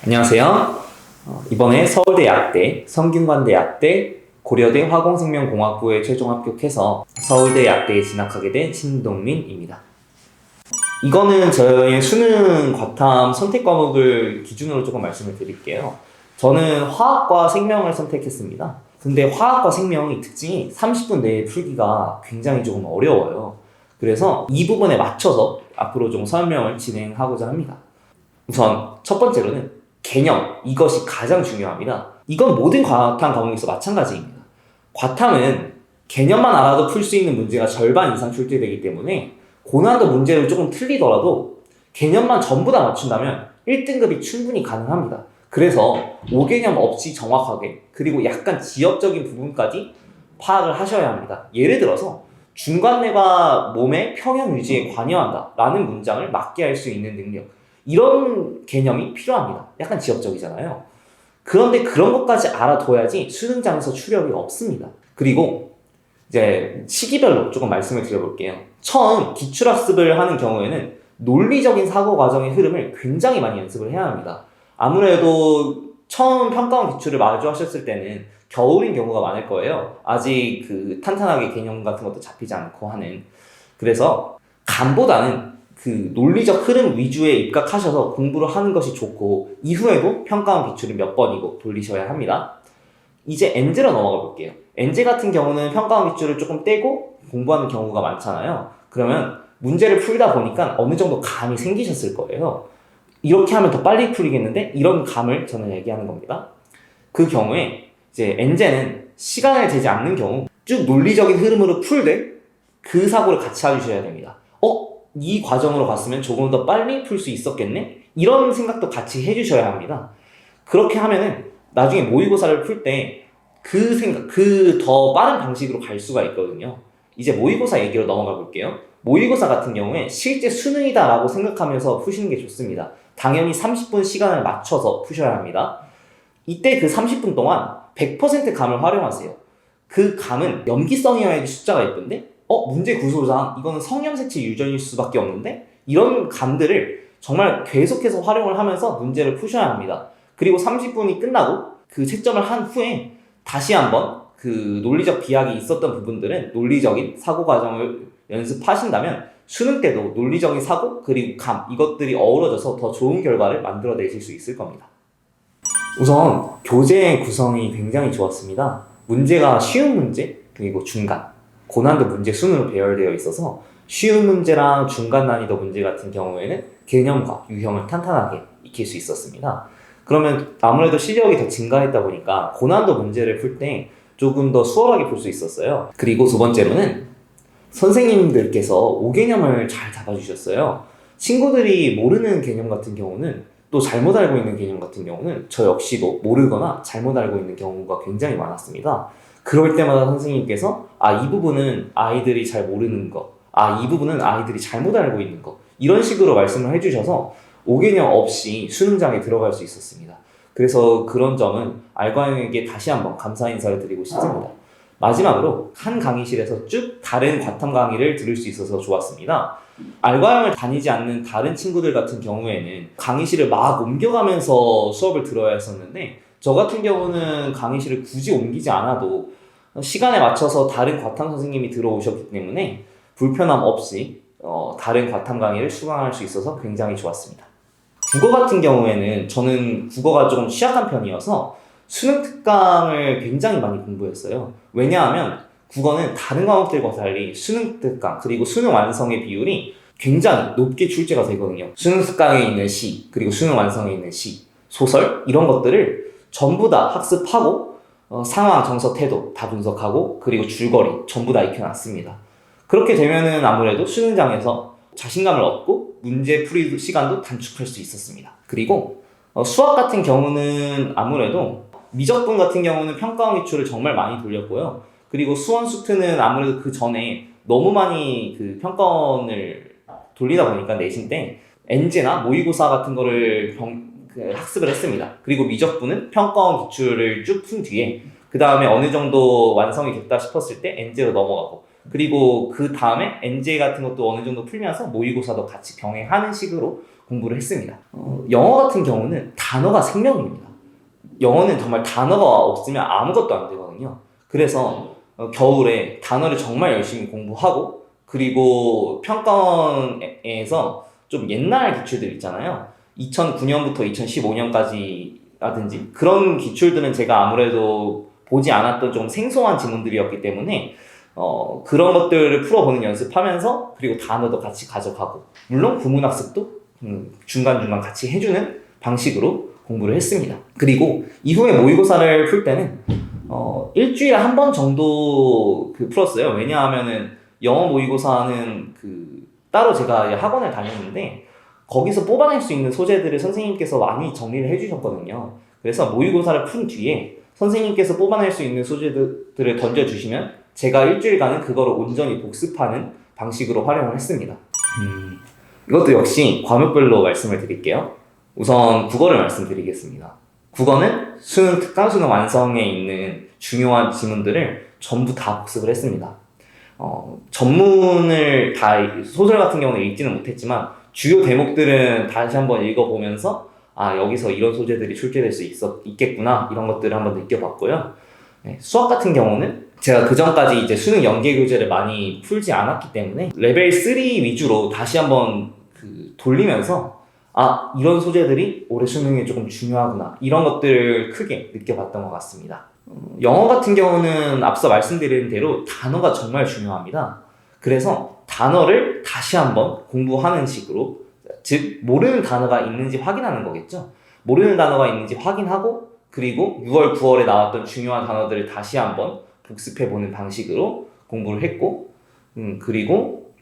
안녕하세요. 이번에 서울대 약대, 성균관대 약대, 고려대 화공생명공학부에 최종 합격해서 서울대 약대에 진학하게 된 신동민입니다. 이거는 저의 수능 과탐 선택 과목을 기준으로 조금 말씀을 드릴게요. 저는 화학과 생명을 선택했습니다. 근데 화학과 생명이 특징이 30분 내에 풀기가 굉장히 조금 어려워요. 그래서 이 부분에 맞춰서 앞으로 좀 설명을 진행하고자 합니다. 우선 첫 번째로는 개념, 이것이 가장 중요합니다. 이건 모든 과탐 과목에서 마찬가지입니다. 과탐은 개념만 알아도 풀 수 있는 문제가 절반 이상 출제되기 때문에 고난도 문제를 조금 틀리더라도 개념만 전부 다 맞춘다면 1등급이 충분히 가능합니다. 그래서 5개념 없이 정확하게 그리고 약간 지역적인 부분까지 파악을 하셔야 합니다. 예를 들어서 중간뇌가 몸의 평형 유지에 관여한다 라는 문장을 맞게 할 수 있는 능력, 이런 개념이 필요합니다. 약간 지역적이잖아요. 그런데 그런 것까지 알아둬야지 수능장에서 출력이 없습니다. 그리고 이제 시기별로 조금 말씀을 드려볼게요. 처음 기출학습을 하는 경우에는 논리적인 사고 과정의 흐름을 굉장히 많이 연습을 해야 합니다. 아무래도 처음 평가원 기출을 마주하셨을 때는 겨울인 경우가 많을 거예요. 아직 그 탄탄하게 개념 같은 것도 잡히지 않고 하는. 그래서 감보다는 그 논리적 흐름 위주에 입각하셔서 공부를 하는 것이 좋고, 이후에도 평가원 기출을 몇 번이고 돌리셔야 합니다. 이제 엔제로 넘어가 볼게요. 엔제 같은 경우는 평가원 기출을 조금 떼고 공부하는 경우가 많잖아요. 그러면 문제를 풀다 보니까 어느 정도 감이 생기셨을 거예요. 이렇게 하면 더 빨리 풀리겠는데? 이런 감을 저는 얘기하는 겁니다. 그 경우에 이제 엔제는 시간을 재지 않는 경우 쭉 논리적인 흐름으로 풀되 그 사고를 같이 해주셔야 됩니다. 이 과정으로 갔으면 조금 더 빨리 풀 수 있었겠네? 이런 생각도 같이 해주셔야 합니다. 그렇게 하면은 나중에 모의고사를 풀 때 그 생각, 그 더 빠른 방식으로 갈 수가 있거든요. 이제 모의고사 얘기로 넘어가 볼게요. 모의고사 같은 경우에 실제 수능이다 라고 생각하면서 푸시는 게 좋습니다. 당연히 30분 시간을 맞춰서 푸셔야 합니다. 이때 그 30분 동안 100% 감을 활용하세요. 그 감은 염기성이어야지 숫자가 예쁜데 문제 구조상 이거는 성염색체 유전일 수밖에 없는데, 이런 감들을 정말 계속해서 활용을 하면서 문제를 푸셔야 합니다. 그리고 30분이 끝나고 그 채점을 한 후에 다시 한번 그 논리적 비약이 있었던 부분들은 논리적인 사고 과정을 연습하신다면 수능 때도 논리적인 사고 그리고 감, 이것들이 어우러져서 더 좋은 결과를 만들어내실 수 있을 겁니다. 우선 교재 구성이 굉장히 좋았습니다. 문제가 쉬운 문제 그리고 중간, 고난도 문제 순으로 배열되어 있어서 쉬운 문제랑 중간 난이도 문제 같은 경우에는 개념과 유형을 탄탄하게 익힐 수 있었습니다. 그러면 아무래도 실력이 더 증가했다 보니까 고난도 문제를 풀 때 조금 더 수월하게 풀 수 있었어요. 그리고 두 번째로는 선생님들께서 5개념을 잘 잡아주셨어요. 친구들이 모르는 개념 같은 경우는, 또 잘못 알고 있는 개념 같은 경우는 저 역시도 모르거나 잘못 알고 있는 경우가 굉장히 많았습니다. 그럴 때마다 선생님께서 이 부분은 아이들이 잘 모르는 거, 이 부분은 아이들이 잘못 알고 있는 거, 이런 식으로 말씀을 해주셔서 5개념 없이 수능장에 들어갈 수 있었습니다. 그래서 그런 점은 알과형에게 다시 한번 감사 인사를 드리고 싶습니다. 마지막으로 한 강의실에서 쭉 다른 과탐 강의를 들을 수 있어서 좋았습니다. 알과형을 다니지 않는 다른 친구들 같은 경우에는 강의실을 막 옮겨가면서 수업을 들어야 했었는데, 저 같은 경우는 강의실을 굳이 옮기지 않아도 시간에 맞춰서 다른 과탐 선생님이 들어오셨기 때문에 불편함 없이 다른 과탐 강의를 수강할 수 있어서 굉장히 좋았습니다. 국어 같은 경우에는 저는 국어가 조금 취약한 편이어서 수능 특강을 굉장히 많이 공부했어요. 왜냐하면 국어는 다른 과목들과 달리 수능 특강 그리고 수능 완성의 비율이 굉장히 높게 출제가 되거든요. 수능 특강에 있는 시, 그리고 수능 완성에 있는 시, 소설, 이런 것들을 전부 다 학습하고 상황, 정서, 태도 다 분석하고 그리고 줄거리 전부 다 익혀놨습니다. 그렇게 되면은 아무래도 수능장에서 자신감을 얻고 문제 풀이 시간도 단축할 수 있었습니다. 그리고 수학 같은 경우는 아무래도 미적분 같은 경우는 평가원 기출을 정말 많이 돌렸고요. 그리고 수원 수트는 아무래도 그 전에 너무 많이 그 평가원을 돌리다 보니까 내신 때 엔제나 모의고사 같은 거를 학습을 했습니다. 그리고 미적분은 평가원 기출을 쭉 푼 뒤에 그 다음에 어느 정도 완성이 됐다 싶었을 때 엔제로 넘어가고, 그리고 그 다음에 엔제 같은 것도 어느 정도 풀면서 모의고사도 같이 병행하는 식으로 공부를 했습니다. 영어 같은 경우는 단어가 생명입니다. 영어는 정말 단어가 없으면 아무것도 안 되거든요. 그래서 겨울에 단어를 정말 열심히 공부하고, 그리고 평가원에서 좀 옛날 기출들 있잖아요. 2009년부터 2015년까지 라든지 그런 기출들은 제가 아무래도 보지 않았던 좀 생소한 지문들이었기 때문에 그런 것들을 풀어보는 연습하면서, 그리고 단어도 같이 가져가고, 물론 구문학습도 중간중간 같이 해주는 방식으로 공부를 했습니다. 그리고 이후에 모의고사를 풀 때는 일주일에 한 번 정도 풀었어요. 왜냐하면은 영어 모의고사는 따로 제가 학원을 다녔는데 거기서 뽑아낼 수 있는 소재들을 선생님께서 많이 정리를 해주셨거든요. 그래서 모의고사를 푼 뒤에 선생님께서 뽑아낼 수 있는 소재들을 던져주시면 제가 일주일간은 그거를 온전히 복습하는 방식으로 활용을 했습니다. 이것도 역시 과목별로 말씀을 드릴게요. 우선 국어를 말씀드리겠습니다. 국어는 수능, 특강 수능 완성에 있는 중요한 지문들을 전부 다 복습을 했습니다. 전문을 다, 소설 같은 경우는 읽지는 못했지만 주요 대목들은 다시 한번 읽어보면서 여기서 이런 소재들이 출제될 수 있겠구나, 이런 것들을 한번 느껴봤고요. 수학 같은 경우는 제가 그 전까지 이제 수능 연계 교재를 많이 풀지 않았기 때문에 레벨 3 위주로 다시 한번 돌리면서 이런 소재들이 올해 수능에 조금 중요하구나, 이런 것들을 크게 느껴봤던 것 같습니다. 영어 같은 경우는 앞서 말씀드린 대로 단어가 정말 중요합니다. 그래서 단어를 다시 한번 공부하는 식으로, 즉 모르는 단어가 있는지 확인하는 거겠죠. 모르는 단어가 있는지 확인하고, 그리고 6월, 9월에 나왔던 중요한 단어들을 다시 한번 복습해보는 방식으로 공부를 했고, 그리고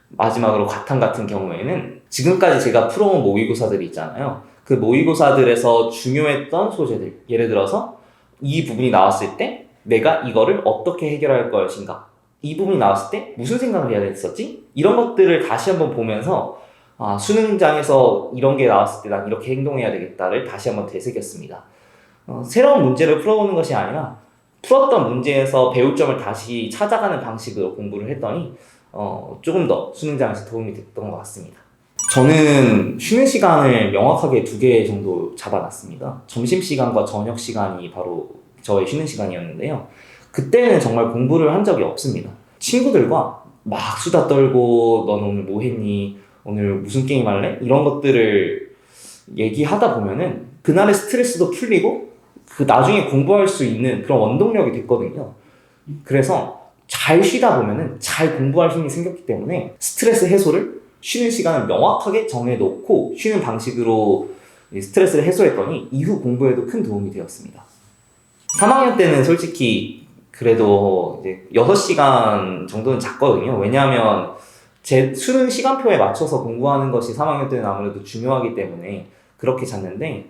마지막으로 과탐 같은 경우에는 지금까지 제가 풀어온 모의고사들이 있잖아요. 그 모의고사들에서 중요했던 소재들, 예를 들어서 이 부분이 나왔을 때 내가 이거를 어떻게 해결할 것인가, 이 부분이 나왔을 때 무슨 생각을 해야 됐었지, 이런 것들을 다시 한번 보면서 수능장에서 이런 게 나왔을 때 난 이렇게 행동해야 되겠다를 다시 한번 되새겼습니다. 새로운 문제를 풀어보는 것이 아니라 풀었던 문제에서 배울 점을 다시 찾아가는 방식으로 공부를 했더니 조금 더 수능장에서 도움이 됐던 것 같습니다. 저는 쉬는 시간을 명확하게 2개 정도 잡아놨습니다. 점심시간과 저녁시간이 바로 저의 쉬는 시간이었는데요. 그때는 정말 공부를 한 적이 없습니다. 친구들과 막 수다 떨고, 넌 오늘 뭐 했니? 오늘 무슨 게임 할래? 이런 것들을 얘기하다 보면은 그날의 스트레스도 풀리고 나중에 공부할 수 있는 그런 원동력이 됐거든요. 그래서 잘 쉬다 보면은 잘 공부할 힘이 생겼기 때문에 스트레스 해소를 쉬는 시간을 명확하게 정해놓고 쉬는 방식으로 스트레스를 해소했더니 이후 공부에도 큰 도움이 되었습니다. 3학년 때는 솔직히 그래도 이제 6시간 정도는 잤거든요. 왜냐하면 제 수능 시간표에 맞춰서 공부하는 것이 3학년 때는 아무래도 중요하기 때문에 그렇게 잤는데,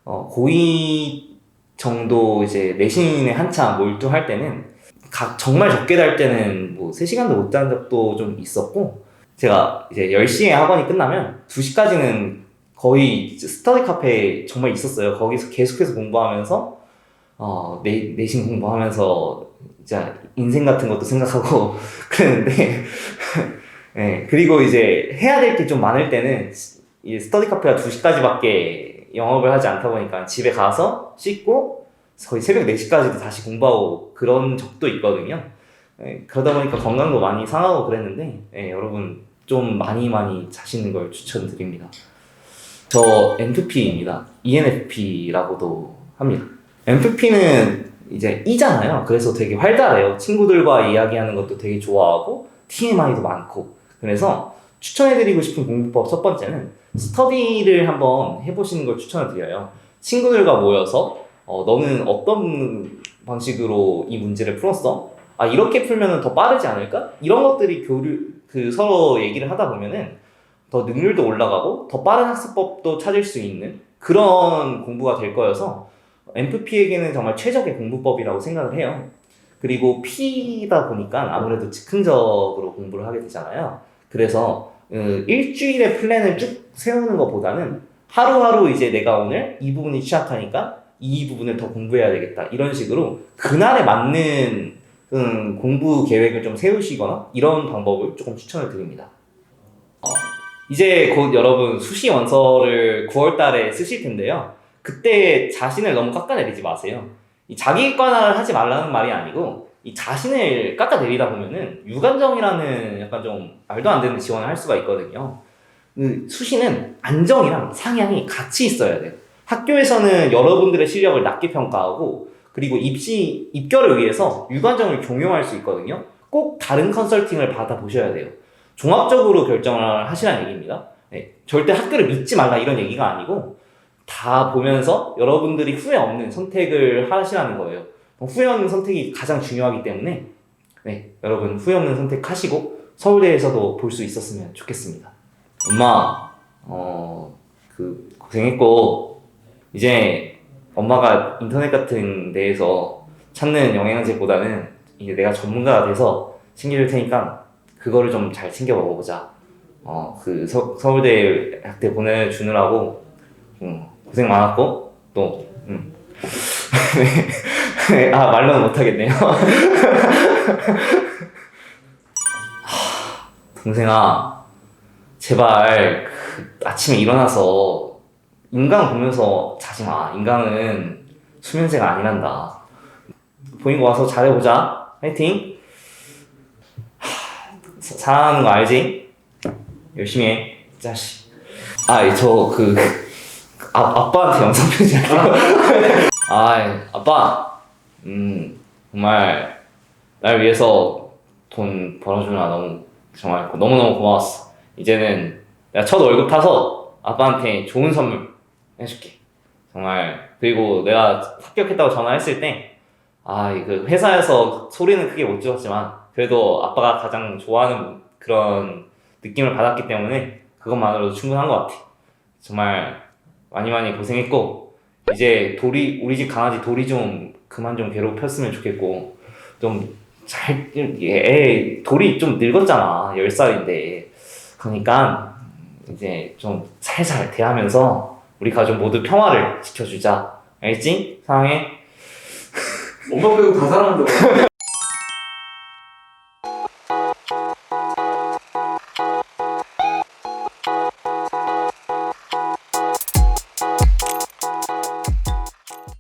고2 정도 이제 내신에 한참 몰두할 때는 정말 적게 잘 때는 3시간도 못 잔 적도 좀 있었고, 제가 이제 10시에 학원이 끝나면 2시까지는 거의 스터디 카페에 정말 있었어요. 거기서 계속해서 공부하면서 내신 공부하면서 진짜 인생 같은 것도 생각하고 그랬는데 네, 그리고 이제 해야 될 게 좀 많을 때는 이 스터디 카페가 2시까지밖에 영업을 하지 않다 보니까 집에 가서 씻고 거의 새벽 4시까지도 다시 공부하고 그런 적도 있거든요. 네, 그러다 보니까 건강도 많이 상하고 그랬는데, 네, 여러분 좀 많이 자시는 걸 추천드립니다. 저 NFP입니다. ENFP라고도 합니다. NFP는 이제 E잖아요. 그래서 되게 활달해요. 친구들과 이야기하는 것도 되게 좋아하고 TMI도 많고. 그래서 추천해드리고 싶은 공부법 첫 번째는 스터디를 한번 해보시는 걸 추천을 드려요. 친구들과 모여서 너는 어떤 방식으로 이 문제를 풀었어? 이렇게 풀면 더 빠르지 않을까? 이런 것들이 서로 얘기를 하다 보면은 더 능률도 올라가고 더 빠른 학습법도 찾을 수 있는 그런 공부가 될 거여서 NFP에게는 정말 최적의 공부법이라고 생각을 해요. 그리고 P다 보니까 아무래도 즉흥적으로 공부를 하게 되잖아요. 그래서 일주일의 플랜을 쭉 세우는 것보다는 하루하루 이제 내가 오늘 이 부분이 취약하니까 이 부분을 더 공부해야 되겠다, 이런 식으로 그날에 맞는 공부 계획을 좀 세우시거나 이런 방법을 조금 추천을 드립니다. 이제 곧 여러분 수시 원서를 9월 달에 쓰실 텐데요. 그때 자신을 너무 깎아내리지 마세요. 이 자기 객관화를 하지 말라는 말이 아니고 이 자신을 깎아내리다 보면은 유관정이라는 약간 좀 말도 안 되는 지원을 할 수가 있거든요. 그 수시는 안정이랑 상향이 같이 있어야 돼요. 학교에서는 여러분들의 실력을 낮게 평가하고 그리고 입결을 위해서 유관정을 종용할 수 있거든요. 꼭 다른 컨설팅을 받아보셔야 돼요. 종합적으로 결정을 하시라는 얘기입니다. 네, 절대 학교를 믿지 말라 이런 얘기가 아니고 다 보면서 여러분들이 후회 없는 선택을 하시라는 거예요. 후회 없는 선택이 가장 중요하기 때문에 네, 여러분 후회 없는 선택하시고 서울대에서도 볼 수 있었으면 좋겠습니다. 엄마, 고생했고 이제 엄마가 인터넷 같은 데에서 찾는 영양제보다는 이제 내가 전문가가 돼서 챙겨줄 테니까 그거를 좀 잘 챙겨 먹어보자. 서울대 약대 보내주느라고 고생 많았고 또 아 말로는 못하겠네요. 동생아 제발 아침에 일어나서 인강 보면서 자지 마. 인강은 수면제가 아니란다. 보인 거 와서 잘해보자. 화이팅. 사랑하는 거 알지? 열심히 해, 자식. 아빠한테 영상 편지할게요. 아빠. 정말 날 위해서 돈 벌어주느라 정말 너무너무 고마웠어. 이제는 내가 첫 월급 타서 아빠한테 좋은 선물 해줄게. 정말. 그리고 내가 합격했다고 전화했을 때 그 회사에서 소리는 크게 못 지었지만 그래도 아빠가 가장 좋아하는 그런 느낌을 받았기 때문에 그것만으로도 충분한 것 같아. 정말 많이 고생했고 이제 우리 집 강아지 돌이 좀 그만 좀 괴롭혔으면 좋겠고 돌이 좀 늙었잖아. 10살인데. 그러니까 이제 좀 살살 대하면서 우리 가족 모두 평화를 지켜주자. 알지? 사랑해. 엄마 빼고 다 사랑한다고.